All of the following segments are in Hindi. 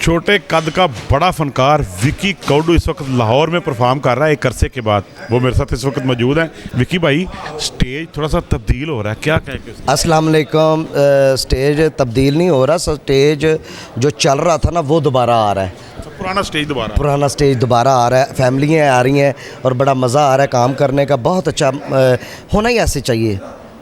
छोटे कद का बड़ा फनकार विकी कौडू इस वक्त लाहौर में परफॉर्म कर रहा है एक अरसे के बाद। वो मेरे साथ इस वक्त मौजूद हैं। विकी भाई, स्टेज थोड़ा सा तब्दील हो रहा है, क्या कहेंगे? अस्सलाम वालेकुम। स्टेज तब्दील नहीं हो रहा, स्टेज जो चल रहा था ना वो दोबारा आ रहा है। पुराना स्टेज दोबारा आ रहा है, फैमिलियाँ आ रही हैं और बड़ा मज़ा आ रहा है काम करने का। बहुत अच्छा होना ही ऐसे चाहिए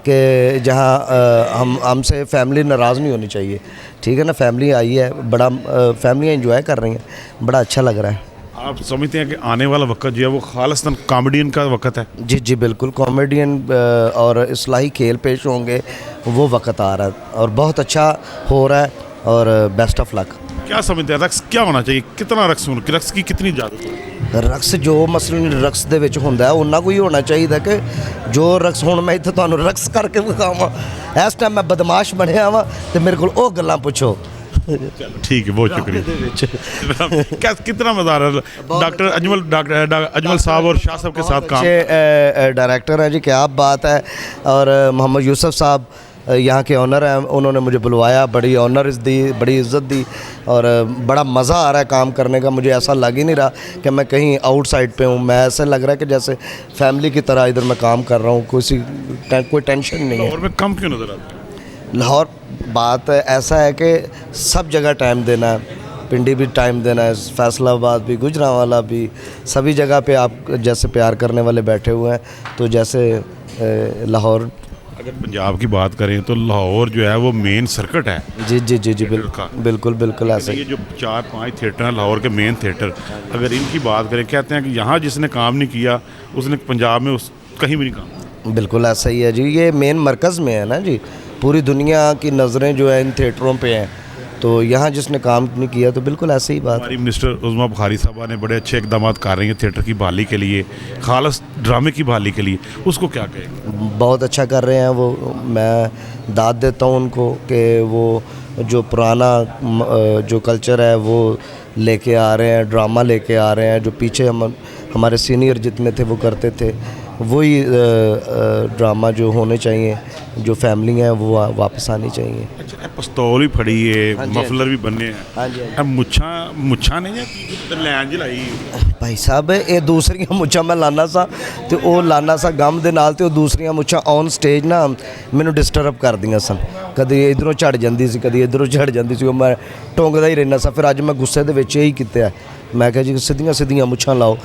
कि जहाँ हमसे फैमिली नाराज़ नहीं होनी चाहिए। ठीक है ना, फैमिली आई है, बड़ा फैमिलियाँ एंजॉय कर रही हैं, बड़ा अच्छा लग रहा है। आप समझते हैं कि आने वाला वक्त जो है वो खालिस्तान कॉमेडियन का वक्त है? जी जी बिल्कुल, कॉमेडियन और इस्लाही खेल पेश होंगे, वो वक्त आ रहा है और बहुत अच्छा हो रहा है और बेस्ट ऑफ लक। क्या समझते हैं रक्स क्या होना चाहिए? कितना रक्स की कितनी इजाजत? रक्स जो मसलन रक्स दे विच हुंदा है उन्ना कोई होना चाहिए कि जो रक्स हुण मैं इत्थे तुहानूं रक्स करके विखावां। इस टाइम मैं बदमाश बनिया वां ते मेरे कोल ओह गल्लां पुछो। चलो ठीक है, बहुत शुक्रिया। क्या कितना मज़ा आ रहा है? डॉक्टर अजमल साहब और शाह साहब के साथ काम। डायरेक्टर हैं जी, क्या बात है। और मोहम्मद यूसुफ साहब यहाँ के ऑनर हैं, उन्होंने मुझे बुलवाया, बड़ी ऑनर दी, बड़ी इज़्ज़त दी और बड़ा मज़ा आ रहा है काम करने का। मुझे ऐसा लग ही नहीं रहा कि मैं कहीं आउटसाइड पे हूँ। मैं ऐसा लग रहा है कि जैसे फैमिली की तरह इधर मैं काम कर रहा हूँ, कोई टेंशन नहीं है। लाहौर में कम क्यों नज़र आता है? लाहौर बात ऐसा है कि सब जगह टाइम देना है, पिंडी भी टाइम देना है, फैसलाबाद भी, गुजरांवाला भी, सभी जगह पे आप जैसे प्यार करने वाले बैठे हुए हैं। तो जैसे लाहौर, अगर पंजाब की बात करें तो लाहौर जो है वो मेन सर्किट है। जी जी जी जी बिल्कुल ऐसे। ये जो 4-5 थिएटर हैं लाहौर के मेन थिएटर, अगर इनकी बात करें, कहते हैं कि यहाँ जिसने काम नहीं किया उसने पंजाब में कहीं भी नहीं काम। बिल्कुल ऐसा ही है जी, ये मेन मरकज़ में है ना जी। पूरी दुनिया की नज़रें जो है इन थिएटरों पे हैं, तो यहाँ जिसने काम नहीं किया तो बिल्कुल ऐसे ही बात। हमारी मिनिस्टर उज़्मा बुखारी साहबा ने बड़े अच्छे इकदाम कर रही हैं थिएटर की बहाली के लिए, खालस ड्रामे की बहाली के लिए, उसको क्या कहें? बहुत अच्छा कर रहे हैं वो। मैं दाद देता हूँ उनको कि वो जो पुराना जो कल्चर है वो लेके आ रहे हैं, ड्रामा लेके आ रहे हैं। जो पीछे हमारे सीनियर जितने थे वो करते थे, वही ड्रामा जो होने चाहिए, जो फैमिली हैं वो वापस आनी चाहिए। अच्छा, पिस्तौल भी फड़ी है, मफलर भी बने हैं। हाँ जी, मुच्छा नहीं है लैन जलाई भाई साहब, ये दूसरियां मुच्छा मैं लाना सा तो वो लाना सा गम दे नाल ते दूसरियां मुच्छा ऑन स्टेज ना मैनू डिस्टर्ब कर दियां सन। कभी इधरों झड़ जाती सी, कभी इधरों झड़ जाती सी, मैं टोंगदा ही रहना सा। फिर अज मैं गुस्से दे विच यही कीता, मैं कहा जी सीधियां सीधियां मुच्छां लाओ,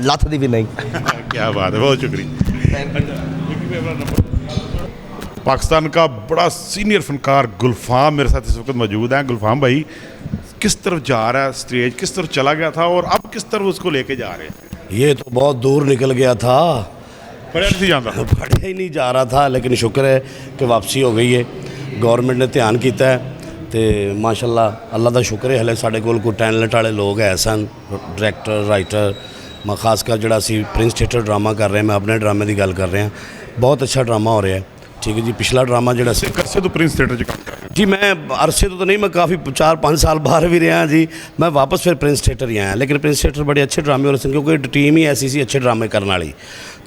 लत्थ दी भी नहीं। क्या बात है, बहुत शुक्रिया। पाकिस्तान का बड़ा सीनियर फनकार गुलफाम मेरे साथ इस वक्त मौजूद हैं। गुलफाम भाई, किस तरफ जा रहा है स्टेज, किस तरफ चला गया था और अब किस तरफ उसको लेके जा रहे हैं? ये तो बहुत दूर निकल गया था, पढ़िया नहीं जाता, पढ़िया ही नहीं जा रहा था, लेकिन शुक्र है कि वापसी हो गई है। गवर्नमेंट ने ध्यान किया है तो माशाल्लाह अल्लाह का शुक्र है। हले साढ़े कोल कोई टैलेंट वाले लोग है सन, डायरैक्टर, राइटर। मैं खासकर जो असी प्रिंस थिएटर ड्रामा कर रहे हैं, मैं अपने ड्रामे की गल कर रहे हैं, बहुत अच्छा ड्रामा हो रहा है। ठीक है जी, पिछला ड्रामा जो करसे तो प्रिंस थिएटर काम कर जी, मैं अरसे तो नहीं, मैं काफ़ी 4-5 साल बाहर भी रहा जी। मैं वापस फिर प्रिंस थिएटर ही आया, लेकिन प्रिंस थिएटर बड़े अच्छे ड्रामे हो रहे थे क्योंकि टीम ही ऐसी सी अच्छे ड्रामे करने वाली,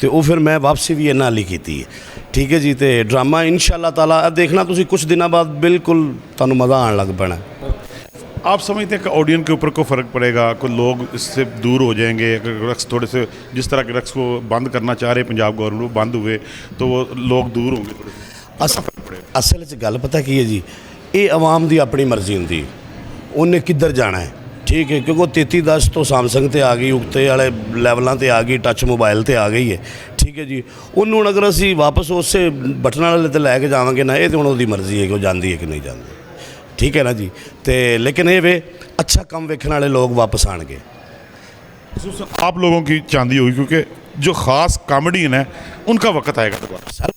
तो वो फिर मैं वापसी भी इन्ना हाली की। ठीक है जी, तो ड्रामा इंशाअल्लाह ताला देखना तुम कुछ दिनों बाद बिल्कुल तुहानूं मज़ा आने लग पैना। आप समझते हैं कि ऑडियंस के ऊपर को फ़र्क पड़ेगा, कोई लोग इससे दूर हो जाएंगे? अगर रक्स थोड़े से जिस तरह के रक्स को बंद करना चाह रहे पंजाब गवर्नमेंट, वो बंद हुए तो वो लोग दूर होंगे थोड़े से? असल च गल पता की है जी, ये आवाम की अपनी मर्जी होंगी, उन्हें किधर जाना है। ठीक है, क्योंकि 3310 तो सैमसंग ते आ गई, उगते वाले लैवलों ते आ गई, टच मोबाइल ते आ गई है। ठीक है जी, उन्होंने अगर असी वापस उस बटन वाले ते लैके जावांगे ना, ये तो उन्होंने मर्जी है कि वो जाती है कि नहीं जाती। ठीक है ना जी, तो लेकिन ये वे अच्छा कम वेखने वाले लोग वापस आएंगे। आप लोगों की चांदी होगी क्योंकि जो ख़ास कॉमेडियन है उनका वक्त आएगा दोबारा। सर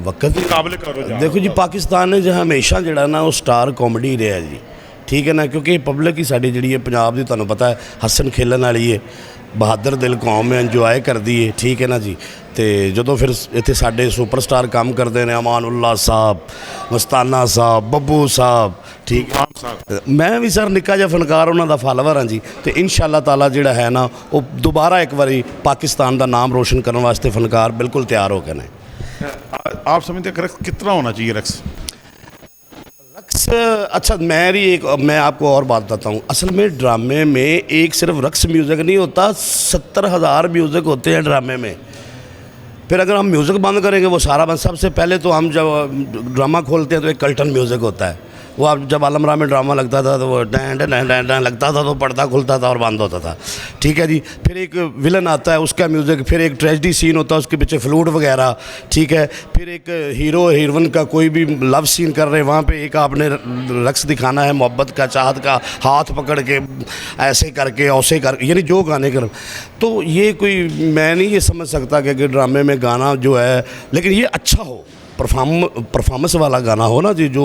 वक्त काबिल करो देखो जी, पाकिस्तान ने जो हमेशा जड़ा ना वो स्टार कॉमेडी रहा जी। ठीक है ना, क्योंकि पब्लिक ही साड़ी जी है पंजाब की, तुहानूं पता है हसन खेलन वाली है, बहादुर दिल कौम है, इंजॉय करती है। ठीक है ना जी, तो जो फिर इतने साढ़े सुपरस्टार काम करते हैं, अमानुल्लाह साहब, मस्ताना साहब, बब्बू साहब, ठीक है, मैं भी सर निक्का जिहा फनकार उन्हों का फॉलोवर हाँ जी। तो इंशाअल्लाह ताला जिहड़ा है ना वो दोबारा एक बारी पाकिस्तान का नाम रोशन करने वास्ते फनकार बिल्कुल तैयार हो गए हैं। आप समझते हैं रक्स कितना होना चाहिए? रक्स रक्स, अच्छा मैं आपको और बात बताता हूँ। असल में ड्रामे में एक सिर्फ रक्स म्यूज़िक नहीं होता, 70,000 म्यूज़िक होते हैं ड्रामे में। फिर अगर हम म्यूज़िक बंद करेंगे वो सारा बंद, सबसे पहले तो हम जब ड्रामा खोलते हैं तो एक कर्टन म्यूज़िक होता है। वो आप जब आलमरा में ड्रामा लगता था तो वो डैन डैन डैन डैन लगता था, तो पर्दा खुलता था और बंद होता था, ठीक है जी। फिर एक विलन आता है, उसका म्यूज़िक, फिर एक ट्रेजेडी सीन होता है, उसके पीछे फ्लूट वगैरह, ठीक है। फिर एक हीरो हीरोइन का कोई भी लव सीन कर रहे हैं, वहाँ पे एक आपने रक्स दिखाना है, मोहब्बत का, चाहत का, हाथ पकड़ के ऐसे करके ऐसे कर, यानी जो गाने कर, तो ये कोई मैं नहीं ये समझ सकता कि ड्रामे में गाना जो है, लेकिन ये अच्छा हो, परफॉर्मेंस वाला गाना हो ना जी। जो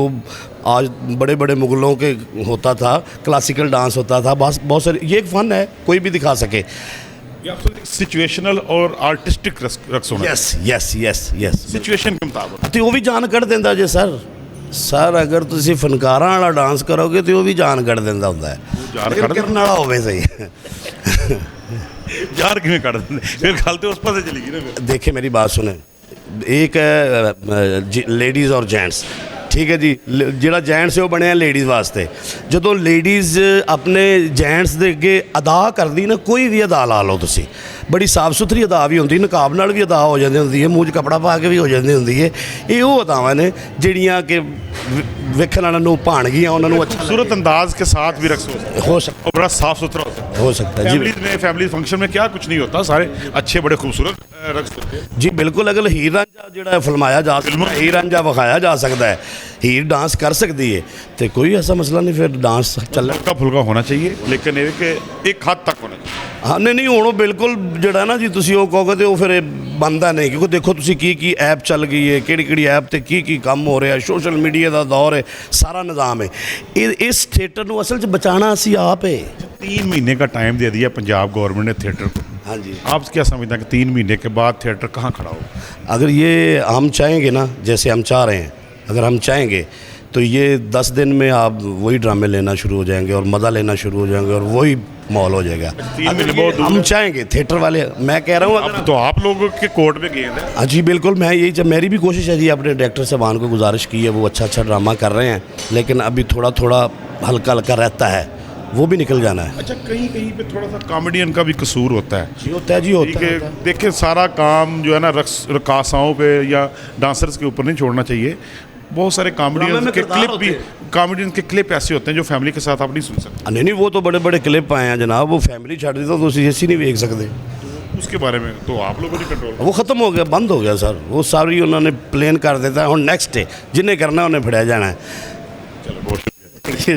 आज बड़े बड़े मुगलों के होता था, क्लासिकल डांस होता था, बस बहुत सारे, ये एक फ़न है, कोई भी दिखा सके। सिचुएशनल और आर्टिस्टिक रक्स होना। Yes yes yes yes, situation के मुताबिक। तो वो भी जान कढ़ देंदा जे सर अगर तुसी फनकारां वाला डांस करोगे तो वो भी जान कढ़ देंदा हुंदा है, जान करन वाला होवे सही। यार किवें कढ़ देंदे, फिर गल ते उस पासे चली गई ना। देखिए मेरी बात सुने, एक है लेडीज़ और जेंट्स, ठीक है जी। ਜਿਹੜਾ जेंट्स है वो ਬਣਿਆ लेडीज़ वास्ते। ਜਦੋਂ लेडीज़ अपने जेंट्स ਦੇ ਅੱਗੇ ਅਦਾ ਕਰਦੀ ਨਾ, ਕੋਈ ਵੀ ਅਦਾ ਲਾ ਲਓ ਤੁਸੀਂ, ਬੜੀ ਸਾਫ ਸੁਥਰੀ ਅਦਾ ਵੀ ਹੁੰਦੀ, ਨਕਾਬ ਨਾਲ ਵੀ ਅਦਾ ਹੋ ਜਾਂਦੀ ਹੁੰਦੀ ਹੈ, ਮੂੰਹ 'ਚ ਕੱਪੜਾ ਪਾ ਕੇ ਵੀ ਹੋ ਜਾਂਦੀ ਹੁੰਦੀ ਹੈ। ਇਹ ਉਹ ਅਦਾਵਾਂ ਨੇ ਜਿਹੜੀਆਂ ਕਿ ਵੇਖਣ ਵਾਲਿਆਂ ਨੂੰ ਭਾਣ ਗਈਆਂ, ਉਹਨਾਂ ਨੂੰ अच्छा खूबसूरत अंदाज के साथ भी रक्स हो सकता और बड़ा साफ सुथरा हो सकता है जी। फैमिली फंक्शन में क्या कुछ नहीं होता, सारे अच्छे बड़े खूबसूरत रक्स होते हैं जी बिल्कुल। अगर हीर रांझा ਜਿਹੜਾ ਫਿਲਮਾਇਆ ਜਾ ਸਕਦਾ, ਹੀਰ ਰਾਂਝਾ ਵਿਖਾਇਆ ਜਾ ਸਕਦਾ है, हीर डांस कर सकती है, तो कोई ऐसा मसला नहीं, फिर डांस चल हल्का फुल्का होना चाहिए, लेकिन ये कि एक हद तक होना चाहिए। हाँ नहीं ਹੁਣ ਉਹ ਬਿਲਕੁਲ ਜਿਹੜਾ ਨਾ ਜੀ ਤੁਸੀਂ ਉਹ ਕਹੋਗੇ ਤੇ ਉਹ ਫਿਰ ਬਣਦਾ ਨਹੀਂ, ਕਿਉਂਕਿ ਦੇਖੋ ਤੁਸੀਂ ਕੀ ਐਪ ਚੱਲ ਗਈ ਹੈ, ਕਿਹੜੀ ਐਪ ਤੇ ਕੀ ਕੰਮ ਹੋ ਰਿਹਾ, ਸੋਸ਼ਲ ਮੀਡੀਆ ਦਾ ਦੌਰ ਹੈ, ਸਾਰਾ ਨਿਜ਼ਾਮ ਹੈ। ਇਸ ਥੀਏਟਰ ਨੂੰ ਅਸਲ 'ਚ ਬਚਾਉਣਾ ਅਸੀਂ ਆਪ ਹੈ। 3 महीने का टाइम दे दिया पंजाब गवर्नमेंट ने थिएटर को। हाँ जी, आप क्या समझते हैं कि 3 महीने के बाद थिएटर कहाँ खड़ा हो? अगर ये हम चाहेंगे ना, जैसे हम चाह रहे हैं, अगर हम चाहेंगे तो ये 10 दिन में आप वही ड्रामे लेना शुरू हो जाएंगे और मज़ा लेना शुरू हो जाएंगे और वही माहौल हो जाएगा। 3 महीने बहुत दूर हम है। चाहेंगे थिएटर वाले, मैं कह रहा हूँ अब तो आप लोगों के कोर्ट में गेंद है। हाँ जी बिल्कुल, मैं यही मेरी भी कोशिश है जी, अपने डायरेक्टर साहबान को गुजारिश की है, वो अच्छा ड्रामा कर रहे हैं, लेकिन अभी थोड़ा हल्का रहता है, वो भी निकल जाना है। अच्छा, कहीं पे थोड़ा सा कॉमेडियन का भी कसूर होता है जी, होता है जी, होता है। देखिए सारा काम जो है ना रकासाओं पे या डांसर्स के ऊपर नहीं छोड़ना चाहिए। बहुत सारे कॉमेडियन के क्लिप ऐसे होते हैं जो फैमिली के साथ आप नहीं सुन सकते। नहीं वो तो बड़े क्लिप आए हैं जनाब, वो फैमिली छड़ दी तो तुम ऐसी नहीं देख सकते। उसके बारे में तो आप लोगों ने कंट्रोल, वो ख़त्म हो गया, बंद हो गया सर, वो सारी उन्होंने प्लेन कर देता है। और नेक्स्ट डे जिन्हें करना उन्हें फड़िया जाना है। चलो बहुत शुक्रिया।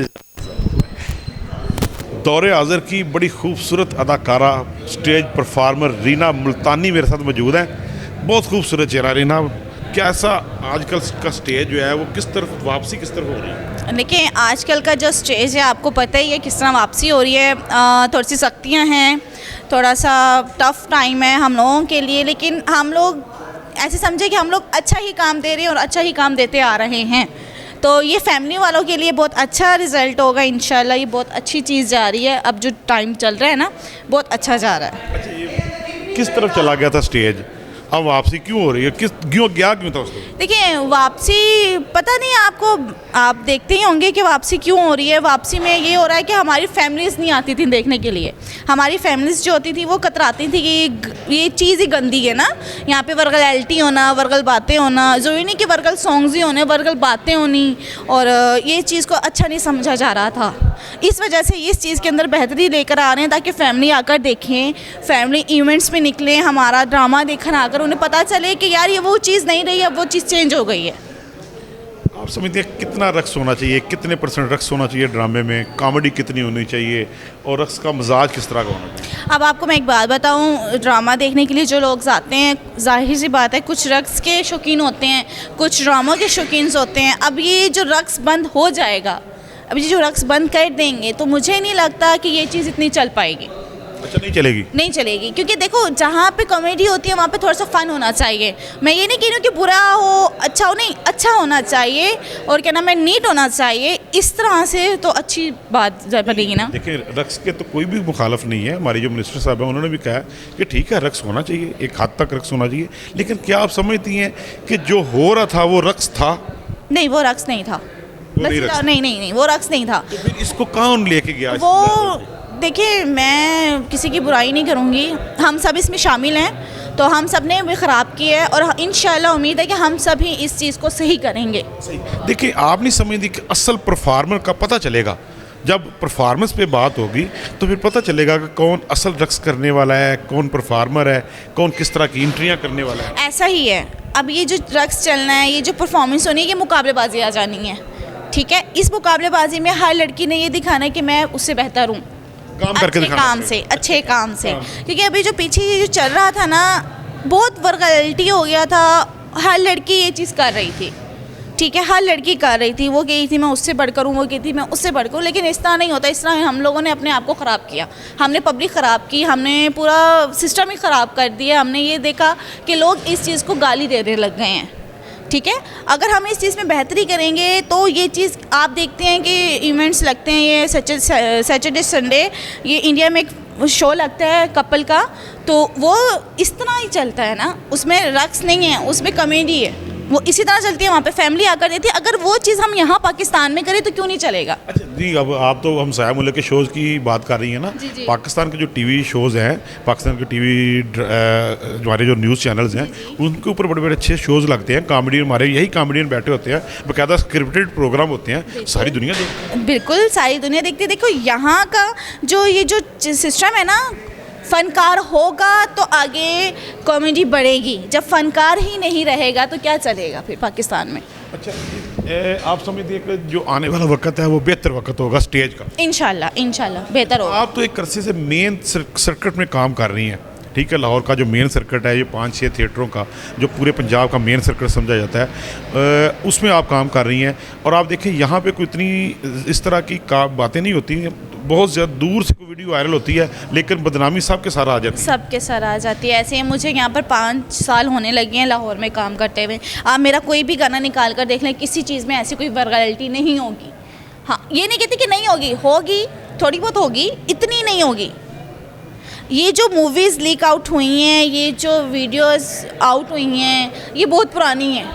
दौरे हाज़िर की बड़ी खूबसूरत अदाकारा, स्टेज परफॉर्मर रीना मुल्तानी मेरे साथ मौजूद है। बहुत खूबसूरत चेहरा रीना, कैसा आजकल का स्टेज जो है वो किस तरफ वापसी किस तरफ हो रही है? देखिए आजकल का जो स्टेज है आपको पता ही है किस तरह वापसी हो रही है। थोड़ी सी सख्तियां हैं, थोड़ा सा टफ टाइम है हम लोगों के लिए, लेकिन हम लोग ऐसे समझे कि हम लोग अच्छा ही काम दे रहे हैं और अच्छा ही काम देते आ रहे हैं। तो ये फैमिली वालों के लिए बहुत अच्छा रिज़ल्ट होगा इंशाल्लाह। ये बहुत अच्छी चीज़ जा रही है, अब जो टाइम चल रहा है ना बहुत अच्छा जा रहा है। अच्छा, ये किस तरफ चला गया था स्टेज, अब वापसी क्यों हो रही है, क्यों था उसको? देखिए वापसी पता नहीं आपको, आप देखते ही होंगे कि वापसी क्यों हो रही है। वापसी में ये हो रहा है कि हमारी फैमिलीज़ नहीं आती थी देखने के लिए। हमारी फैमिलीज़ जो होती थी वो कतराती थी कि ये चीज़ ही गंदी है ना, यहाँ पे वर्गलिटी होना, वर्गल बातें होना, ज़रूरी नहीं कि वर्गल सॉन्ग्स ही होने, वर्गल बातें होनी, और ये चीज़ को अच्छा नहीं समझा जा रहा था। इस वजह से इस चीज़ के अंदर बेहतरी लेकर आ रहे हैं ताकि फैमिली आकर देखें, फैमिली इवेंट्स में निकलें, हमारा ड्रामा देखकर आकर उन्हें पता चले कि यार ये वो चीज़ नहीं रही, अब वो चीज़ चेंज हो गई है। आप समझते हैं कितना रक्स होना चाहिए, कितने % रक्स होना चाहिए ड्रामे में, कॉमेडी कितनी होनी चाहिए और रक्स का मिजाज किस तरह का होना चाहिए? अब आपको मैं एक बात बताऊं, ड्रामा देखने के लिए जो लोग जाते हैं, जाहिर सी बात है कुछ रक्स के शौकीन होते हैं, कुछ ड्रामों के शौकीन होते हैं। अब ये जो रक्स बंद हो जाएगा, अब ये जो रक्स बंद कर देंगे तो मुझे नहीं लगता कि ये चीज़ इतनी चल पाएगी। अच्छा, नहीं चलेगी क्योंकि देखो जहाँ पे कॉमेडी होती है वहाँ पे थोड़ा सा फ़न होना चाहिए। मैं ये नहीं कह रही हूँ कि बुरा हो, अच्छा हो, नहीं, अच्छा होना चाहिए और क्या नाम है, नीट होना चाहिए। इस तरह से तो अच्छी बात बनेगी ना। देखिए रक्स के तो कोई भी मुखालफ नहीं है, हमारी जो मिनिस्टर साहब हैं उन्होंने भी कहा है कि ठीक है रक्स होना चाहिए, एक हद तक रक्स होना चाहिए, लेकिन क्या आप समझती हैं कि जो हो रहा था वो रक्स था? नहीं, वो रक्स नहीं था। वो नहीं बस रक्स। नहीं नहीं नहीं, वो रक्स नहीं था। तो फिर इसको कौन लेके गया? वो देखिए, मैं किसी की बुराई नहीं करूँगी, हम सब इसमें शामिल हैं, तो हम सब ने भी ख़राब की है और इंशाल्लाह उम्मीद है कि हम सभी इस चीज़ को सही करेंगे। सही। देखिए, आप नहीं समझती कि असल परफार्मर का पता चलेगा जब परफॉर्मेंस पे बात होगी, तो फिर पता चलेगा कि कौन असल रक्स करने वाला है, कौन परफार्मर है, कौन किस तरह की एंट्रियाँ करने वाला है। ऐसा ही है, अब ये जो रक्स चलना है, ये जो परफॉर्मेंस होनी है, ये मुकाबलेबाजी आ जानी है, ठीक है। इस मुकाबलेबाजी में हर लड़की ने ये दिखाना है कि मैं उससे बेहतर हूँ, काम करके अच्छे दिखाना काम है। से, अच्छे काम से। क्योंकि अभी जो पीछे ये जो चल रहा था ना, बहुत वर्गलिटी हो गया था, हर लड़की ये चीज़ कर रही थी, ठीक है, हर लड़की कर रही थी। वो कही थी मैं उससे बढ़कर हूँ, वो कही थी मैं उससे बढ़कर हूँ, लेकिन इस तरह नहीं होता। इस तरह हम लोगों ने अपने आप को ख़राब किया, हमने पब्लिक ख़राब की, हमने पूरा सिस्टम ही ख़राब कर दिया। हमने ये देखा कि लोग इस चीज़ को गाली देने लग गए हैं, ठीक है। अगर हम इस चीज़ में बेहतरी करेंगे तो ये चीज़ आप देखते हैं कि इवेंट्स लगते हैं, ये सैटरडे संडे ये इंडिया में एक शो लगता है कपल का, तो वो इस तरह ही चलता है ना, उसमें रक्स नहीं है, उसमें कॉमेडी है, वो इसी तरह चलती है। वहाँ पे फैमिली आकर देती है। अगर वो चीज़ हम यहाँ पाकिस्तान में करें तो क्यों नहीं चलेगा? अच्छा जी, अब आप तो हम साया मुल्क के शोज़ की बात कर रही हैं ना। जी, जी। पाकिस्तान के जो टीवी शोज़ हैं, पाकिस्तान के टीवी हमारे जो न्यूज़ चैनल्स हैं, उनके ऊपर बड़े बड़े अच्छे शोज़ लगते हैं। कॉमेडियन, हमारे यही कॉमेडियन बैठे होते हैं, बाकायदा स्क्रिप्टेड प्रोग्राम होते हैं, सारी दुनिया देखती है। बिल्कुल सारी दुनिया देखती है। देखो यहाँ का जो ये जो सिस्टम है ना, फनकार होगा तो आगे कॉमेडी बढ़ेगी, जब फनकार ही नहीं रहेगा तो क्या चलेगा फिर पाकिस्तान में? अच्छा, आप समझिए कि जो आने वाला वक्त है वो बेहतर वक्त होगा स्टेज का। इंशाल्लाह इंशाल्लाह बेहतर होगा। आप तो एक अरसे से मेन सर्किट में काम कर रही हैं, ठीक है। लाहौर का जो मेन सर्किट है, ये 5-6 थिएटरों का जो पूरे पंजाब का मेन सर्किट समझा जाता है, उसमें आप काम कर रही हैं। और आप देखें यहाँ पे कोई इतनी इस तरह की बातें नहीं होती, बहुत ज़्यादा दूर से कोई वीडियो वायरल होती है, लेकिन बदनामी सबके साथ आ जाती है। सबके सर आ जाती है। ऐसे ही मुझे यहाँ पर 5 साल होने लगे हैं लाहौर में काम करते हुए। आप मेरा कोई भी गाना निकाल कर देख लें, किसी चीज़ में ऐसी कोई वर्गलिटी नहीं होगी। हाँ, ये नहीं कहती कि नहीं होगी, होगी, थोड़ी बहुत होगी, इतनी नहीं होगी। ये जो मूवीज़ लीक आउट हुई हैं, ये जो वीडियोस आउट हुई हैं, ये बहुत पुरानी हैं,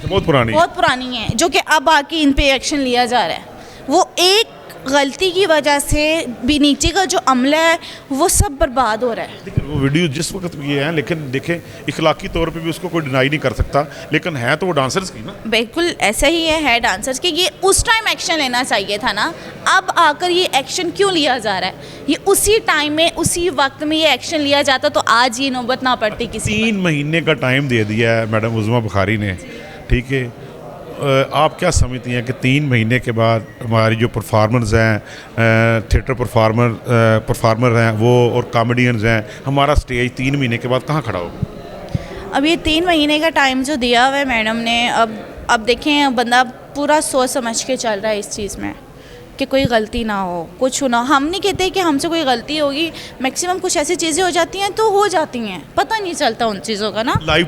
बहुत पुरानी। बहुत पुरानी हैं, जो कि अब आके इन पे एक्शन लिया जा रहा है। वो एक गलती की वजह से भी नीचे का जो अमला है वो सब बर्बाद हो रहा है। लेकिन वो वीडियो जिस वक्त भी ये हैं, लेकिन देखें इखलाकी तौर पे भी उसको कोई डिनाई नहीं कर सकता, लेकिन है तो वो डांसर्स की ना। बिल्कुल ऐसा ही है डांसर्स की। ये उस टाइम एक्शन लेना चाहिए था ना, अब आकर ये एक्शन क्यों लिया जा रहा है? ये उसी टाइम में, उसी वक्त में ये एक्शन लिया जाता तो आज ये नौबत ना पड़ती किसी पर। 3 महीने का टाइम दे दिया है मैडम उज़्मा बुखारी ने, ठीक है। आप क्या समझती हैं कि 3 महीने के बाद हमारी जो परफॉर्मर्स हैं, थिएटर परफॉर्मर हैं वो, और कॉमेडियंस हैं, हमारा स्टेज 3 महीने के बाद कहाँ खड़ा होगा? अब ये 3 महीने का टाइम जो दिया हुआ है मैडम ने, अब देखें, बंदा पूरा सोच समझ के चल रहा है इस चीज़ में कि कोई गलती ना हो, कुछ ना। हम नहीं कहते कि हमसे कोई गलती होगी, मैक्सिमम कुछ ऐसी चीज़ें हो जाती हैं तो हो जाती हैं, पता नहीं चलता उन चीज़ों का ना। लाइव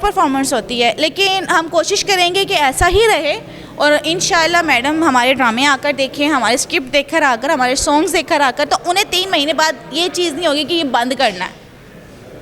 परफॉर्मेंस होती है, लेकिन हम कोशिश करेंगे कि ऐसा ही रहे। और इंशाल्लाह मैडम हमारे ड्रामे आकर देखें, हमारे स्क्रिप्ट देखकर आकर, हमारे सॉन्ग्स देखकर आकर, तो उन्हें 3 महीने बाद ये चीज़ नहीं होगी कि ये बंद करना है,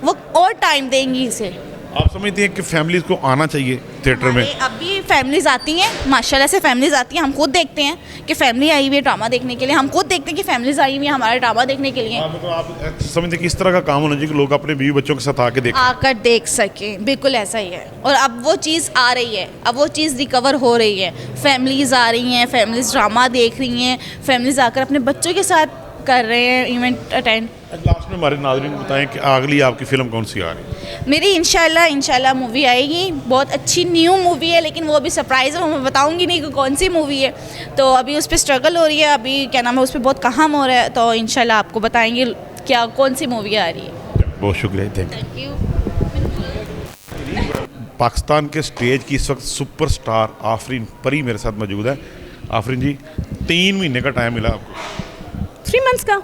वो और टाइम देंगी इसे। आप समझती हैं कि फैमिलीज़ को आना चाहिए थिएटर में? अब भी फैमिलीज़ आती हैं, माशाल्लाह से फैमिलीज़ आती हैं। हम खुद देखते हैं कि फैमिली आई हुई है ड्रामा देखने के लिए, हम खुद देखते हैं कि फैमिलीज़ आई हुई है हमारा ड्रामा देखने के लिए, मतलब आप समझते हैं कि इस तरह का काम होना चाहिए कि लोग अपने बीवी बच्चों के साथ आकर देख सकें। बिल्कुल ऐसा ही है। और अब वो चीज़ आ रही है, अब वो चीज़ रिकवर हो रही है। फैमिलीज़ आ रही हैं, फैमिलीज़ ड्रामा देख रही हैं, फैमिलीज़ आकर अपने बच्चों के साथ कर रहे हैं इवेंट अटेंड। लास्ट में हमारे नाज़रीन को बताएं कि अगली आपकी फ़िल्म कौन सी आ रही है? मेरी इंशाल्लाह मूवी आएगी, बहुत अच्छी न्यू मूवी है, लेकिन वो अभी सरप्राइज़ है, मैं बताऊंगी नहीं कि कौन सी मूवी है। तो अभी उस पर स्ट्रगल हो रही है, अभी क्या नाम है, उस पर बहुत काम हो रहा है, तो इंशाल्लाह आपको बताएंगे क्या कौन सी मूवी आ रही है। बहुत शुक्रिया, थैंक यू। पाकिस्तान के स्टेज की इस वक्त सुपरस्टार आफरीन परी मेरे साथ मौजूद है। आफरीन जी, 3 महीने का टाइम मिला आपको। 3 मंथ्स का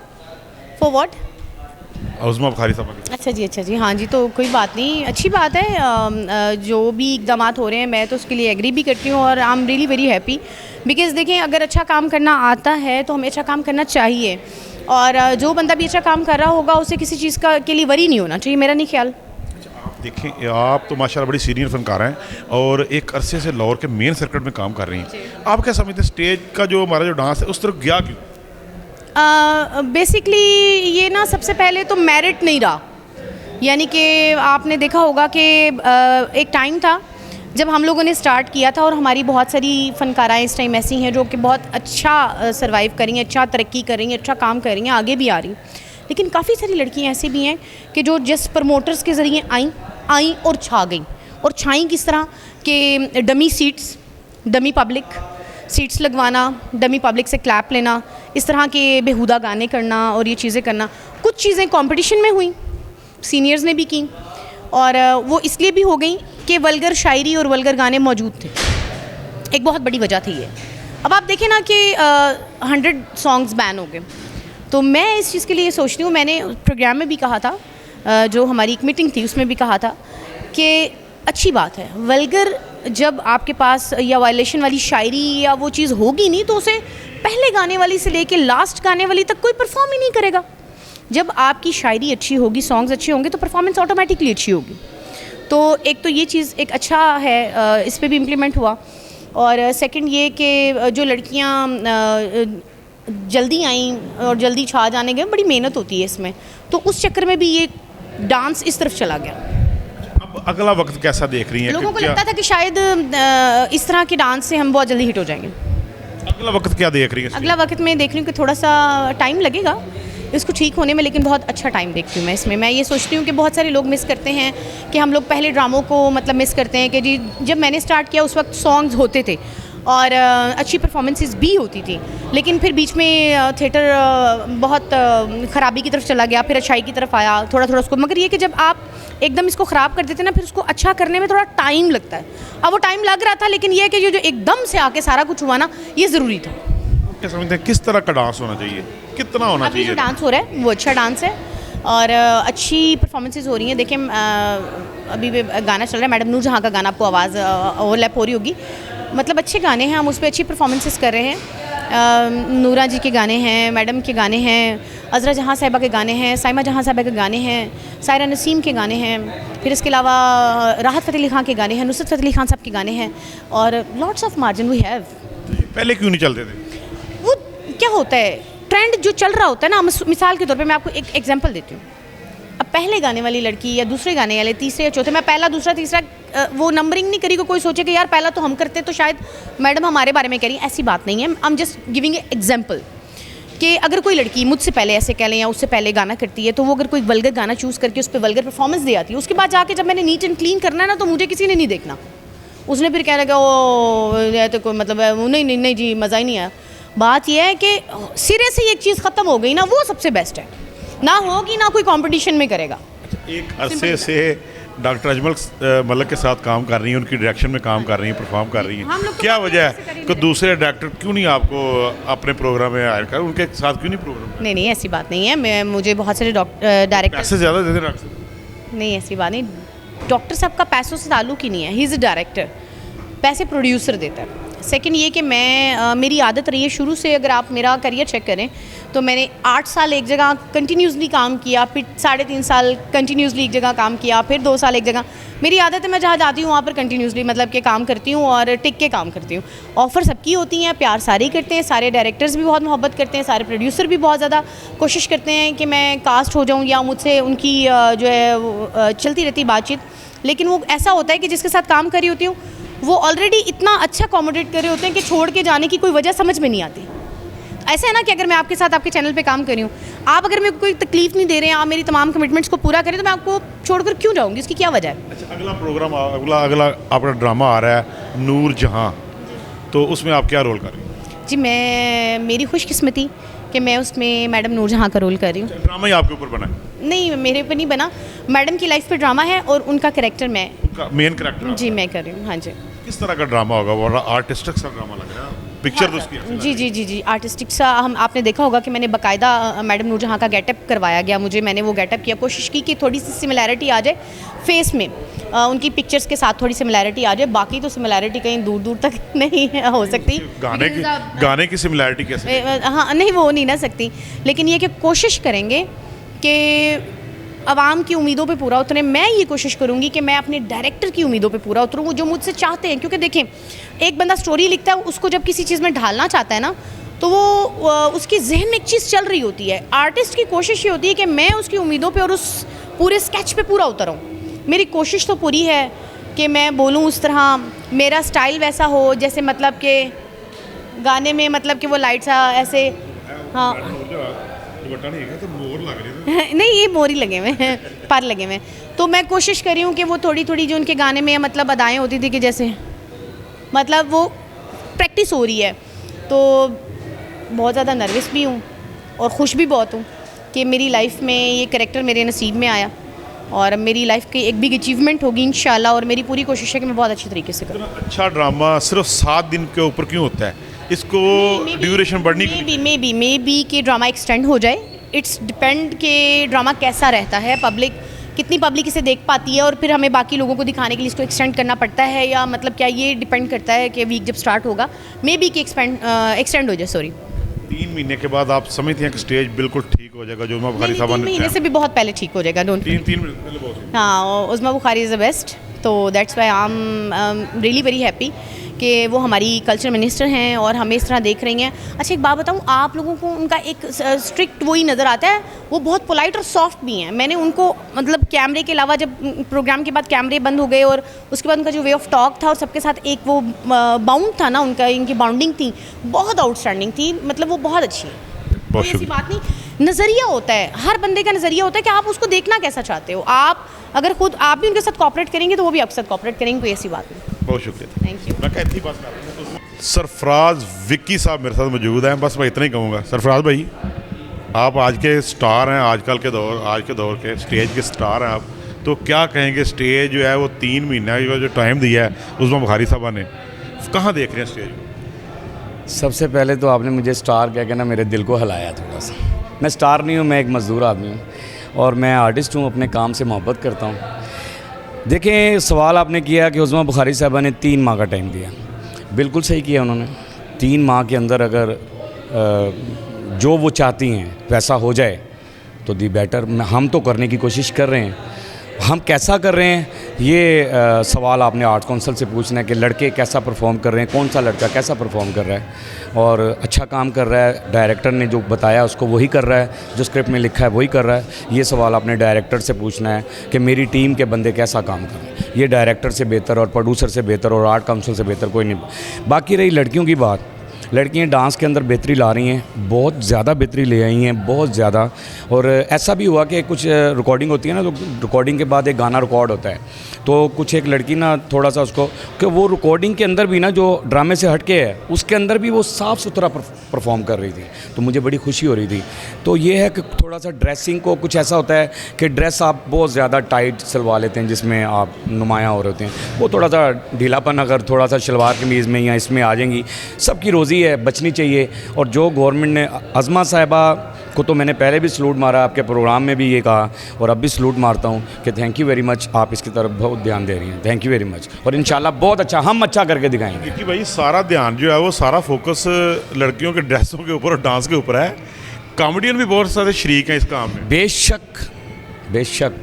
फॉर व्हाट? उज़्मा बुखारी साहब। अच्छा जी, हाँ जी, तो कोई बात नहीं, अच्छी बात है। जो भी इक़दाम हो रहे हैं मैं तो उसके लिए एग्री भी करती हूँ, और I am really very happy, because देखें, अगर अच्छा काम करना आता है तो हमें अच्छा काम करना चाहिए, और जो बंदा भी अच्छा काम कर रहा होगा उसे किसी चीज़ के लिए वरी नहीं होना चाहिए, मेरा नहीं ख्याल। देखें आप तो माशाल्लाह बड़ी सीनियर फनकार हैं और एक अरसे से लाहौर के मेन सर्किट में काम कर रही हैं। आप क्या समझते हैं स्टेज का जो हमारा जो डांस है उस तरफ गया क्यों? बेसिकली ये ना सबसे पहले तो मेरिट नहीं रहा, यानी कि आपने देखा होगा कि एक टाइम था जब हम लोगों ने स्टार्ट किया था और हमारी बहुत सारी फ़नकाराएँ इस टाइम ऐसी हैं जो कि बहुत अच्छा सर्वाइव कर रही हैं, अच्छा तरक्की कर रही हैं, अच्छा काम कर रही हैं, आगे भी आ रही हैं। लेकिन काफ़ी सारी लड़कियां ऐसी भी हैं कि जो जिस प्रमोटर्स के ज़रिए आई और छा गई, और छाई किस तरह कि dummy seats, dummy public seats लगवाना, डमी पब्लिक से क्लैप लेना, इस तरह के बेहुदा गाने करना और ये चीज़ें करना। कुछ चीज़ें कंपटीशन में हुई, सीनियर्स ने भी की, और वो इसलिए भी हो गई कि वल्गर शायरी और वल्गर गाने मौजूद थे। एक बहुत बड़ी वजह थी ये। अब आप देखें ना कि 100 सॉन्ग्स बैन हो गए, तो मैं इस चीज़ के लिए सोचती हूँ, मैंने प्रोग्राम में भी कहा था, जो हमारी एक मीटिंग थी उसमें भी कहा था कि अच्छी बात है वल्गर जब आपके पास या वायलेशन वाली शायरी या वो चीज़ होगी नहीं तो उसे पहले गाने वाली से लेके लास्ट गाने वाली तक कोई परफॉर्म ही नहीं करेगा। जब आपकी शायरी अच्छी होगी, सॉन्ग्स अच्छे होंगे तो परफॉर्मेंस ऑटोमेटिकली अच्छी होगी। तो एक तो ये चीज़ एक अच्छा है, इस पर भी इम्प्लीमेंट हुआ। और सेकंड ये कि जो लड़कियाँ जल्दी आईं और जल्दी छा जाने गए, बड़ी मेहनत होती है इसमें, तो उस चक्कर में भी ये डांस इस तरफ चला गया। अब अगला वक्त कैसा देख रही हैं? लोगों को लगता था कि शायद इस तरह के डांस से हम बहुत जल्दी हिट हो जाएंगे। अगला वक्त क्या देख रही हैं? अगला वक्त में देख रही हूँ कि थोड़ा सा टाइम लगेगा इसको ठीक होने में, लेकिन बहुत अच्छा टाइम देखती हूँ मैं इसमें। मैं ये सोचती हूँ कि बहुत सारे लोग मिस करते हैं कि हम लोग पहले ड्रामों को मतलब मिस करते हैं कि जी जब मैंने स्टार्ट किया उस वक्त सॉन्ग्स होते थे और अच्छी परफॉर्मेंसेस भी होती थी, लेकिन फिर बीच में थिएटर बहुत ख़राबी की तरफ चला गया, फिर अच्छाई की तरफ आया थोड़ा थोड़ा उसको। मगर ये कि जब आप एकदम इसको ख़राब कर देते ना, फिर उसको अच्छा करने में थोड़ा टाइम लगता है। अब वो टाइम लग रहा था, लेकिन ये कि जो एकदम से आके सारा कुछ हुआ ना, ये ज़रूरी था। क्या समझते हैं किस तरह का डांस होना चाहिए, कितना होना अभी चाहिए? जो डांस हो रहा है वो अच्छा डांस है और अच्छी परफॉर्मेंसेज हो रही हैं। देखिए अभी भी गाना चल रहा है, मैडम नूर जहाँ का गाना, आपको आवाज़ ओवरलैप हो रही होगी, मतलब अच्छे गाने हैं, हम उस पर अच्छी परफॉर्मेंसेस कर रहे हैं। नूरा जी के गाने हैं, मैडम के गाने हैं, अज़रा जहाँ साहिबा के गाने हैं, साइमा जहाँ साहिबा के गाने हैं, सायरा नसीम के गाने हैं, फिर इसके अलावा राहत फ़तेह अली खान के गाने हैं, नुसरत फ़तेह अली खान साहब के गाने हैं, और lots of margin we have. पहले क्यों नहीं चलते थे? वो क्या होता है, ट्रेंड जो चल रहा होता है ना, मिसाल के तौर पे मैं आपको एक एग्जांपल देती हूँ। अब पहले गाने वाली लड़की या दूसरे गाने वाले, तीसरे या चौथे, मैं पहला दूसरा तीसरा वो नंबरिंग नहीं करी, कोई सोचे कि यार पहला तो हम करते तो शायद मैडम हमारे बारे में कह रही हैं। ऐसी बात नहीं है, I am just giving example कि अगर कोई लड़की मुझसे पहले ऐसे कह लें या उससे पहले गाना करती है, तो वो अगर कोई वल्गर गाना चूज़ करके उस पर वल्गर परफॉर्मेंस दे आती है, उसके बाद जाके जब मैंने नीट एंड क्लीन करना है ना, तो मुझे किसी ने नहीं देखना। उसने फिर कह लगा वो तो कोई मतलब नहीं जी मज़ा ही नहीं आया। बात यह है कि सिरे से एक चीज़ ख़त्म हो गई ना, वो सबसे बेस्ट है, ना होगी ना कोई कंपटीशन में करेगा। एक अरसे से डॉक्टर अजमल मलिक के साथ काम कर रही हैं, उनकी डायरेक्शन में काम कर रही हैं, परफॉर्म कर रही हैं, क्या वजह है कि दूसरे डायरेक्टर क्यों नहीं आपको अपने प्रोग्राम में हायर कर, उनके साथ क्यों नहीं प्रोग्राम? नहीं ऐसी बात नहीं है, मुझे बहुत सारे डायरेक्टर पैसे ज़्यादा देते हैं डॉक्टर? नहीं, ऐसी बात नहीं। डॉक्टर साहब का पैसों से ताल्लुक़ ही नहीं है, ही इज़ अ डायरेक्टर, पैसे प्रोड्यूसर देता है। सेकंड ये कि मैं मेरी आदत रही है शुरू से, अगर आप मेरा करियर चेक करें तो मैंने 8 साल एक जगह कंटिन्यूसली काम किया, फिर 3.5 साल कंटिन्यूसली एक जगह काम किया, फिर 2 साल एक जगह। मेरी आदत है मैं जहाँ जाती हूँ वहाँ पर कंटिन्यूसली मतलब कि काम करती हूँ और टिक के काम करती हूँ। ऑफ़र सबकी होती हैं, प्यार सारे ही करते हैं, सारे डायरेक्टर्स भी बहुत मोहब्बत करते हैं, सारे प्रोड्यूसर भी बहुत ज़्यादा कोशिश करते हैं कि मैं कास्ट हो जाऊँ या मुझसे उनकी जो है चलती रहती बातचीत। लेकिन वो ऐसा होता है कि जिसके साथ काम कर रही होती हूँ वो ऑलरेडी इतना अच्छा अकोमोडेट कर रहे होते हैं कि छोड़ के जाने की कोई वजह समझ में नहीं आती। ऐसा है ना कि अगर मैं आपके साथ आपके चैनल पे काम कर रही हूँ, आप अगर मेरे को कोई तकलीफ नहीं दे रहे हैं, आप मेरी तमाम कमिटमेंट्स को पूरा करें, तो मैं आपको छोड़कर क्यों जाऊँगी, इसकी क्या वजह है? अच्छा, अगला प्रोग्राम अगला आपका ड्रामा आ रहा है नूर जहाँ, तो उसमें आप क्या रोल कर रही हैं? जी मेरी खुशकिस्मती कि मैं उसमें मैडम नूर जहाँ का रोल कर रही हूँ। ड्रामा ही आपके ऊपर बना है? नहीं, मेरे पर नहीं बना, मैडम की लाइफ पे ड्रामा है और उनका कैरेक्टर मैं, उनका मेन कैरेक्टर जी मैं कर रही हूँ। हाँ जी। किस तरह का ड्रामा होगा? वो आर्टिस्टिक सा ड्रामा लग रहा है, पिक्चर तो उसकी ऐसी लग रही है। जी आर्टिस्टिक सा। आपने देखा होगा कि मैंने बाकायदा मैडम नूर जहाँ का गेटअप करवाया गया मुझे, मैंने वो गेटअप किया, कोशिश की कि थोड़ी सी सिमिलैरिटी आ जाए फेस में, उनकी पिक्चर्स के साथ थोड़ी सिमिलैरिटी आ जाए, बाकी तो सिमिलैरिटी कहीं दूर दूर तक नहीं हो सकती। गाने की सिमिलैरिटी कैसे? हाँ नहीं, वो नहीं ना सकती, लेकिन ये कि कोशिश करेंगे कि आवाम की उम्मीदों पे पूरा उतरें। मैं ये कोशिश करूँगी कि मैं अपने डायरेक्टर की उम्मीदों पे पूरा उतरूँ, वो जो मुझसे चाहते हैं। क्योंकि देखें, एक बंदा स्टोरी लिखता है, उसको जब किसी चीज़ में ढालना चाहता है ना, तो वो उसके जहन में एक चीज़ चल रही होती है। आर्टिस्ट की कोशिश ये होती है कि मैं उसकी उम्मीदों पे और उस पूरे स्केच पे पूरा उतरूँ। मेरी कोशिश तो पूरी है कि मैं बोलूँ उस तरह, मेरा स्टाइल वैसा हो जैसे मतलब कि गाने में, मतलब कि वो लाइट सा ऐसे, हाँ नहीं ये मोरी लगे हुए हैं, पर लगे हुए हैं। तो मैं कोशिश कर रही हूँ कि वो थोड़ी थोड़ी जो उनके गाने में मतलब अदाएँ होती थी कि जैसे मतलब वो प्रैक्टिस हो रही है। तो बहुत ज़्यादा नर्वस भी हूँ और ख़ुश भी बहुत हूँ कि मेरी लाइफ में ये कैरेक्टर मेरे नसीब में आया और मेरी लाइफ की एक बिग अचीवमेंट होगी इंशाल्लाह। और मेरी पूरी कोशिश है कि मैं बहुत अच्छी तरीके से करूँ। अच्छा ड्रामा सिर्फ 7 दिन के ऊपर क्यों होता है? इसको ड्यूरेशन बढ़नी मे बी कि ड्रामा एक्सटेंड हो जाए। इट्स डिपेंड कि ड्रामा कैसा रहता है, पब्लिक कितनी पब्लिक इसे देख पाती है और फिर हमें बाकी लोगों को दिखाने के लिए इसको एक्सटेंड करना पड़ता है, या मतलब क्या ये डिपेंड करता है कि वीक जब स्टार्ट होगा मे बी कि एक्सटेंड हो जाए। सॉरी 3 महीने के बाद आप समझते हैं कि स्टेज बिल्कुल ठीक हो जाएगा? जो उज़मा बुखारी साहब 3 महीने से भी बहुत पहले ठीक हो जाएगा। डोंट 3 महीने पहले बहुत हाँ, उज़मा बुखारी इज़ द बेस्ट। तो that's why I am really very happy कि वो हमारी कल्चर मिनिस्टर हैं और हमें इस तरह देख रही हैं। अच्छा एक बात बताऊँ, आप लोगों को उनका एक स्ट्रिक्ट वही नज़र आता है, वो बहुत पोलाइट और सॉफ्ट भी हैं। मैंने उनको मतलब कैमरे के अलावा जब प्रोग्राम के बाद कैमरे बंद हो गए और उसके बाद उनका जो वे ऑफ टॉक था और सबके साथ एक वो बाउंड था ना उनका, इनकी बाउंडिंग थी बहुत आउटस्टैंडिंग थी। मतलब वो बहुत अच्छी है। बहुत ऐसी बात नहीं, नज़रिया होता है, हर बंदे का नज़रिया होता है कि आप उसको देखना कैसा चाहते हो। आप अगर खुद आप भी उनके साथ कॉपरेट करेंगे तो वो भी आपके साथ कॉपरेट करेंगे, कोई ऐसी बात नहीं। बहुत शुक्रिया, थैंक यू। मैं कहती बात कर रहा हूँ। सरफराज विक्की साहब मेरे साथ मौजूद हैं। बस मैं इतना ही कहूँगा, सरफराज भाई आप आज के स्टार हैं, आज के दौर के स्टेज के स्टार हैं आप, तो क्या कहेंगे? स्टेज जो है वो 3 महीने का जो टाइम दिया है उज़मा बुखारी साहबा ने, कहाँ देख रहे हैं स्टेज को? सबसे पहले तो आपने मुझे स्टार कह के ना मेरे दिल को हिलाया थोड़ा सा। मैं स्टार नहीं हूँ, मैं एक मज़दूर आदमी हूँ और मैं आर्टिस्ट हूँ, अपने काम से मोहब्बत करता हूँ। देखें, सवाल आपने किया कि उज़मा बुखारी साहबा ने 3 माह का टाइम दिया, बिल्कुल सही किया उन्होंने। 3 माह के अंदर अगर जो वो चाहती हैं वैसा हो जाए तो दी बेटर। हम तो करने की कोशिश कर रहे हैं, हम कैसा कर रहे हैं ये सवाल आपने आर्ट काउंसिल से पूछना है कि लड़के कैसा परफॉर्म कर रहे हैं, कौन सा लड़का कैसा परफॉर्म कर रहा है और अच्छा काम कर रहा है। डायरेक्टर ने जो बताया उसको वही कर रहा है, जो स्क्रिप्ट में लिखा है वही कर रहा है। ये सवाल आपने डायरेक्टर से पूछना है कि मेरी टीम के बंदे कैसा काम कर रहे हैं। ये डायरेक्टर से बेहतर और प्रोड्यूसर से बेहतर और आर्ट काउंसिल से बेहतर कोई नहीं। बाकी रही लड़कियों की बात, लड़कियां डांस के अंदर बेहतरी ला रही हैं, बहुत ज़्यादा बेहतरी ले आई हैं, बहुत ज़्यादा। और ऐसा भी हुआ कि कुछ रिकॉर्डिंग होती है ना, तो रिकॉर्डिंग के बाद एक गाना रिकॉर्ड होता है, तो कुछ एक लड़की ना थोड़ा सा उसको कि वो रिकॉर्डिंग के अंदर भी ना जो ड्रामे से हटके है उसके अंदर भी वो साफ़ सुथरा परफॉर्म कर रही थी, तो मुझे बड़ी खुशी हो रही थी। तो ये है कि थोड़ा सा ड्रेसिंग को कुछ ऐसा होता है कि ड्रेस आप बहुत ज़्यादा टाइट सिलवा लेते हैं जिसमें आप नुमायाँ हो रहे होते हैं, वो थोड़ा सा ढीलापन अगर थोड़ा सा शलवार कमीज़ में या इसमें आ जाएंगी, सबकी रोज़ी है, बचनी चाहिए। और जो गवर्नमेंट ने अज़मा साहिबा को तो मैंने पहले भी सलूट मारा, आपके प्रोग्राम में भी ये कहा और अब भी सलूट मारता हूँ कि थैंक यू वेरी मच, आप इसकी तरफ बहुत ध्यान दे रही हैं, थैंक यू वेरी मच। और इंशाल्लाह बहुत अच्छा, हम अच्छा करके दिखाएंगे। क्योंकि भाई सारा ध्यान जो है वो सारा फोकस लड़कियों के ड्रेसों के ऊपर और डांस के ऊपर है। कॉमेडियन भी बहुत सारे शरीक हैं इस काम में। बेशक बेशक,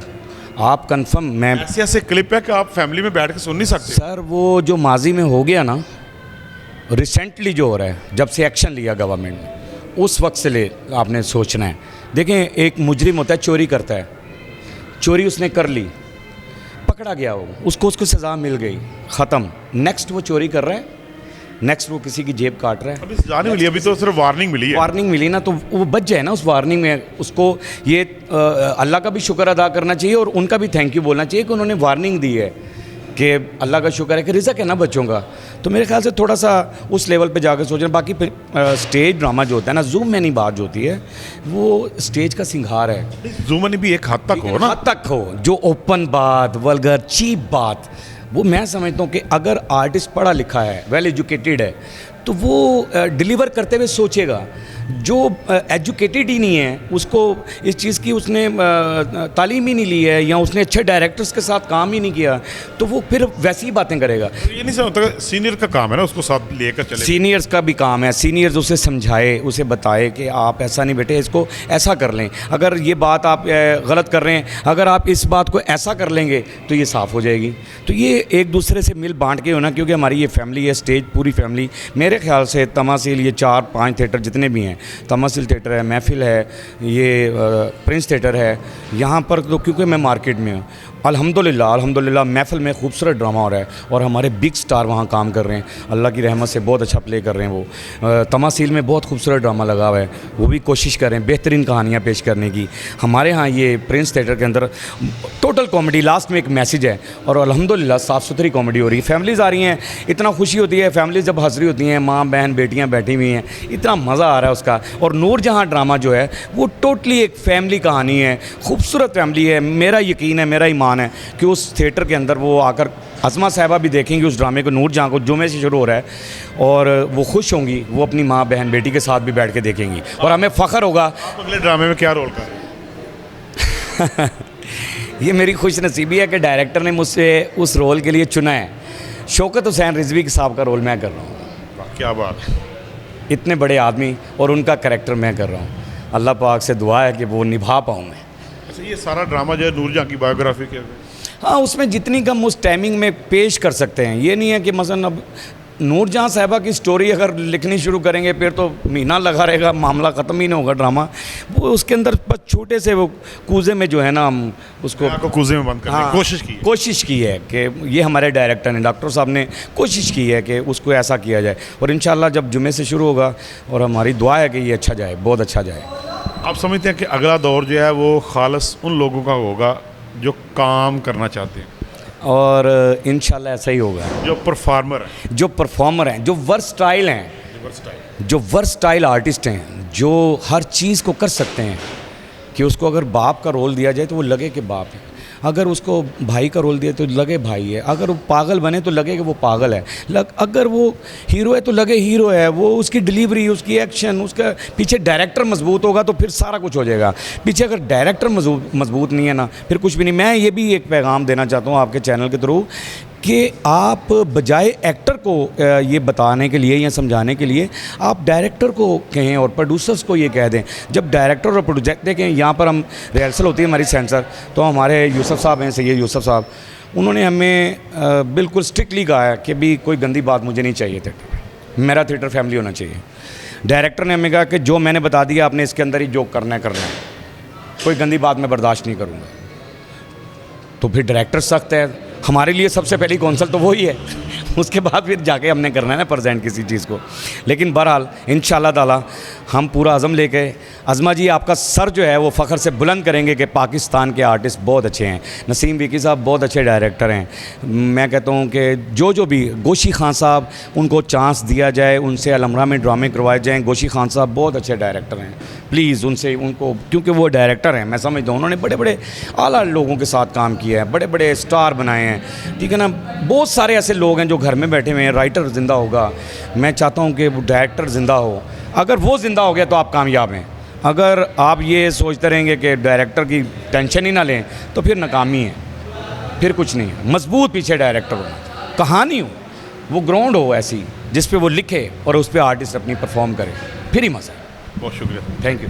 आप कंफर्म, मैं ऐसे ऐसे क्लिप है कि आप फैमिली में बैठ के सुन नहीं सकते सर। वो जो माजी में हो गया ना, रिसेंटली जो हो रहा है, जब से एक्शन लिया गवर्नमेंट ने, उस वक्त से ले आपने सोचना है। देखें, एक मुजरिम होता है, चोरी करता है, चोरी उसने कर ली, पकड़ा गया वो, उसको सज़ा मिल गई, ख़त्म। नेक्स्ट वो चोरी कर रहा है, नेक्स्ट वो किसी की जेब काट रहा है। अभी सजा नहीं मिली, अभी तो सिर्फ वार्निंग मिली है। वार्निंग मिली ना, तो वो बच जाए ना उस वार्निंग में। उसको ये अल्लाह का भी शुक्र अदा करना चाहिए और उनका भी थैंक यू बोलना चाहिए कि उन्होंने वार्निंग दी है कि अल्लाह का शुक्र है कि रिज़्क है ना बच्चों का। तो मेरे ख्याल से थोड़ा सा उस लेवल पे जाकर सोचना। बाकी स्टेज ड्रामा जो होता है ना, ज़ूमनी बात जो होती है वो स्टेज का सिंगार है। ज़ूमनी भी एक हद तक हो ना, हद तक हो, जो ओपन बात, वल्गर चीप बात, वो मैं समझता हूँ कि अगर आर्टिस्ट पढ़ा लिखा है, वेल एजुकेटेड है, तो वो डिलीवर करते हुए सोचेगा। जो एजुकेटेड ही नहीं है, उसको इस चीज़ की उसने तालीम ही नहीं ली है, या उसने अच्छे डायरेक्टर्स के साथ काम ही नहीं किया, तो वो फिर वैसी ही बातें करेगा। ये नहीं समझता सीनियर का काम है ना उसको साथ लेकर चले। सीनियर्स का भी काम है, सीनियर्स उसे समझाए, उसे बताए कि आप ऐसा नहीं बेटे, इसको ऐसा कर लें, अगर ये बात आप गलत कर रहे हैं, अगर आप इस बात को ऐसा कर लेंगे तो ये साफ़ हो जाएगी। तो ये एक दूसरे से मिल बांट के होना, क्योंकि हमारी ये फैमिली है, स्टेज पूरी फैमिली, मेरे ख्याल से तमासील ये 4-5 थिएटर जितने भी हैं, तमासील थिएटर है, महफिल है, ये प्रिंस थिएटर है, यहाँ पर तो क्योंकि मैं मार्केट में हूँ, अल्हम्दुलिल्लाह महफिल में खूबसूरत ड्रामा हो रहा है और हमारे बिग स्टार वहाँ काम कर रहे हैं, अल्लाह की रहमत से बहुत अच्छा प्ले कर रहे हैं वो। तमासील में बहुत खूबसूरत ड्रामा लगा हुआ है, वो भी कोशिश कर रहे हैं बेहतरीन कहानियाँ पेश करने की। हमारे यहाँ ये प्रिंस थिएटर के अंदर टोटल कॉमेडी, लास्ट में एक मैसेज है और अल्हम्दुलिल्लाह साफ़ सुथरी कॉमेडी हो रही है। फैमिलीज़ आ रही हैं, इतना खुशी होती है, फैमिलीज़ जब हंस रही होती हैं, माँ बहन बेटियाँ बैठी हुई हैं, इतना मज़ा आ रहा है उसका। और नूरजहाँ ड्रामा जो है वो टोटली एक फैमिली कहानी है, खूबसूरत फैमिली है। मेरा यकीन है, मेरा ईमान है कि उस थिएटर के अंदर वो आकर अज़मा साहिबा भी देखेंगी उस ड्रामे को, नूरजहाँ को, जुमे से शुरू हो रहा है, और वो खुश होंगी, वो अपनी माँ बहन बेटी के साथ भी बैठ के देखेंगी और हमें फ़ख्र होगा। अगले ड्रामे में क्या रोल कर रहे हैं? ये मेरी खुश नसीबी है कि डायरेक्टर ने मुझसे उस रोल के लिए चुना है। शौकत हुसैन रिजवी साहब का रोल मैं कर रहा हूँ। क्या बात है। इतने बड़े आदमी और उनका कैरेक्टर मैं कर रहा हूँ। अल्लाह पाक से दुआ है कि वो निभा पाऊँ मैं। अच्छा, ये सारा ड्रामा जो है नूरजहाँ की बायोग्राफी के? हाँ, उसमें जितनी कम उस टाइमिंग में पेश कर सकते हैं। ये नहीं है कि मसलन अब नूरजहाँ साहिबा की स्टोरी अगर लिखनी शुरू करेंगे फिर तो महीना लगा रहेगा, मामला ख़त्म ही नहीं होगा ड्रामा। वो उसके अंदर बस छोटे से वो कूजे में जो है ना, हम उसको आपको कूजे में बंद करने की कोशिश की है कि ये हमारे डायरेक्टर ने, डॉक्टर साहब ने कोशिश की है कि उसको ऐसा किया जाए, और इंशाल्लाह जब जुमे से शुरू होगा और हमारी दुआ है कि ये अच्छा जाए, बहुत अच्छा जाए। आप समझते हैं कि अगला दौर जो है वो खालस उन लोगों का होगा जो काम करना चाहते हैं, और इंशाल्लाह ऐसा ही होगा, जो परफॉर्मर हैं, जो परफॉर्मर हैं, जो वर्सटाइल हैं, जो वर्सटाइल आर्टिस्ट हैं, जो हर चीज़ को कर सकते हैं, कि उसको अगर बाप का रोल दिया जाए तो वो लगे कि बाप है, अगर उसको भाई का रोल दिया तो लगे भाई है, अगर वो पागल बने तो लगे कि वो पागल है, अगर वो हीरो है तो लगे हीरो है। वो उसकी डिलीवरी, उसकी एक्शन, उसका पीछे डायरेक्टर मजबूत होगा तो फिर सारा कुछ हो जाएगा। पीछे अगर डायरेक्टर मजबूत नहीं है ना, फिर कुछ भी नहीं। मैं ये भी एक पैगाम देना चाहता हूँ आपके चैनल के थ्रू कि आप बजाय एक्टर को ये बताने के लिए या समझाने के लिए आप डायरेक्टर को कहें और प्रोड्यूसर्स को ये कह दें। जब डायरेक्टर और प्रोड्यूसर देखें, यहाँ पर हम रिहर्सल होती है हमारी सेंसर, तो हमारे यूसुफ साहब हैं, सैयद यूसुफ साहब, उन्होंने हमें बिल्कुल स्ट्रिक्टली कहा है कि भी कोई गंदी बात मुझे नहीं चाहिए थिएटर, मेरा थिएटर फैमिली होना चाहिए। डायरेक्टर ने हमें कहा कि जो मैंने बता दिया आपने इसके अंदर ही जो करना है, कोई गंदी बात मैं बर्दाश्त नहीं करूँगा। तो फिर डायरेक्टर सख्त है, हमारे लिए सबसे पहली कौंसल तो वही है, उसके बाद फिर जाके हमने करना है ना प्रेजेंट किसी चीज़ को। लेकिन बहरहाल इंशाल्लाह ताला हम पूरा अज़म लेके, अज़मा जी आपका सर जो है वो फ़ख्र से बुलंद करेंगे कि पाकिस्तान के आर्टिस्ट बहुत अच्छे हैं। नसीम विकी साहब बहुत अच्छे डायरेक्टर हैं। मैं कहता हूँ कि जो भी गोशी खान साहब, उनको चांस दिया जाए, उनसे अलमरा में ड्रामे करवाए जाएँ। गोशी खान साहब बहुत अच्छे डायरेक्टर हैं, प्लीज़ उनको, क्योंकि वो डायरेक्टर हैं, मैं समझता हूँ उन्होंने बड़े बड़े आला लोगों के साथ काम किया है, बड़े बड़े स्टार बनाए हैं, ठीक है ना। बहुत सारे ऐसे लोग हैं जो घर में बैठे हुए हैं। राइटर ज़िंदा होगा, मैं चाहता हूँ कि वो डायरेक्टर ज़िंदा हो। अगर वो ज़िंदा हो गया तो आप कामयाब हैं। अगर आप ये सोचते रहेंगे कि डायरेक्टर की टेंशन ही ना लें तो फिर नाकामी है, फिर कुछ नहीं है। मजबूत पीछे डायरेक्टर हो, कहानी हो, वो ग्राउंड हो ऐसी जिस पे वो लिखे और उस पर आर्टिस्ट अपनी परफॉर्म करे, फिर ही मज़ा है। बहुत शुक्रिया, थैंक यू।